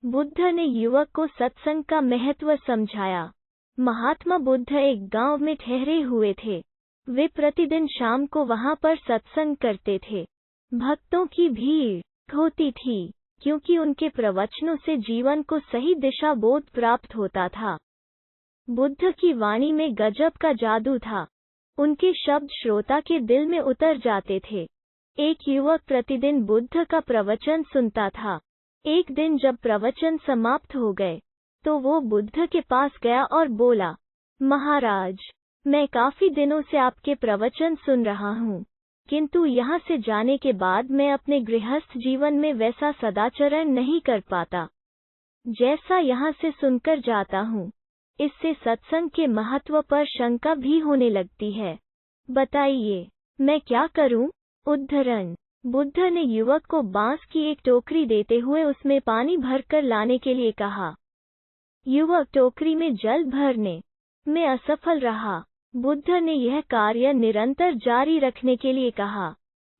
बुद्ध ने युवक को सत्संग का महत्व समझाया। महात्मा बुद्ध एक गांव में ठहरे हुए थे। वे प्रतिदिन शाम को वहां पर सत्संग करते थे। भक्तों की भीड़ होती थी, क्योंकि उनके प्रवचनों से जीवन को सही दिशा बोध प्राप्त होता था। बुद्ध की वाणी में गजब का जादू था। उनके शब्द श्रोता के दिल में उतर जाते थे। एक युवक प्रतिदिन बुद्ध का प्रवचन सुनता था। एक दिन जब प्रवचन समाप्त हो गए, तो वो बुद्ध के पास गया और बोला, महाराज, मैं काफी दिनों से आपके प्रवचन सुन रहा हूँ, किंतु यहाँ से जाने के बाद मैं अपने गृहस्थ जीवन में वैसा सदाचरण नहीं कर पाता जैसा यहाँ से सुनकर जाता हूँ। इससे सत्संग के महत्व पर शंका भी होने लगती है। बताइए, मैं क्या करूँ? उद्धरण। बुद्ध ने युवक को बांस की एक टोकरी देते हुए उसमें पानी भरकर लाने के लिए कहा। युवक टोकरी में जल भरने में असफल रहा। बुद्ध ने यह कार्य निरंतर जारी रखने के लिए कहा।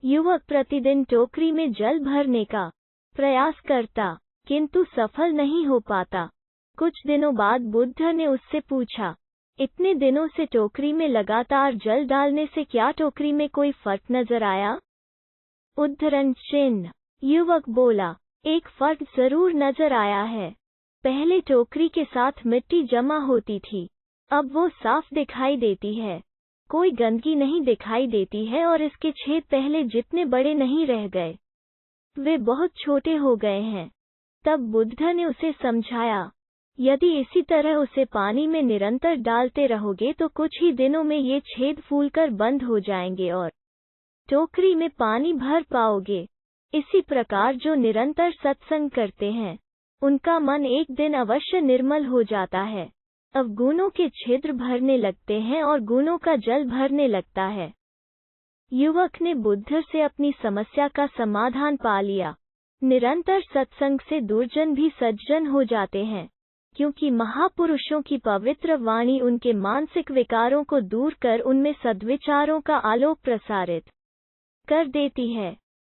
युवक प्रतिदिन टोकरी में जल भरने का प्रयास करता, किंतु सफल नहीं हो पाता। कुछ दिनों बाद बुद्ध ने उससे पूछा, इतने दिनों से टोकरी में लगातार जल डालने से क्या टोकरी में कोई फर्क नजर आया? उद्धरण चिन्ह। युवक बोला, एक फर्क जरूर नजर आया है। पहले टोकरी के साथ मिट्टी जमा होती थी, अब वो साफ दिखाई देती है। कोई गंदगी नहीं दिखाई देती है और इसके छेद पहले जितने बड़े नहीं रह गए, वे बहुत छोटे हो गए हैं। तब बुद्ध ने उसे समझाया, यदि इसी तरह उसे पानी में निरंतर डालते रहोगे तो कुछ ही दिनों में ये छेद फूलकर बंद हो जाएंगे और टोकरी में पानी भर पाओगे। इसी प्रकार जो निरंतर सत्संग करते हैं, उनका मन एक दिन अवश्य निर्मल हो जाता है। अवगुणों के छिद्र भरने लगते हैं और गुणों का जल भरने लगता है। युवक ने बुद्ध से अपनी समस्या का समाधान पा लिया। निरंतर सत्संग से दुर्जन भी सज्जन हो जाते हैं, क्योंकि महापुरुषों की पवित्र वाणी उनके मानसिक विकारों को दूर कर उनमें सद्विचारों का आलोक प्रसारित कर देती है।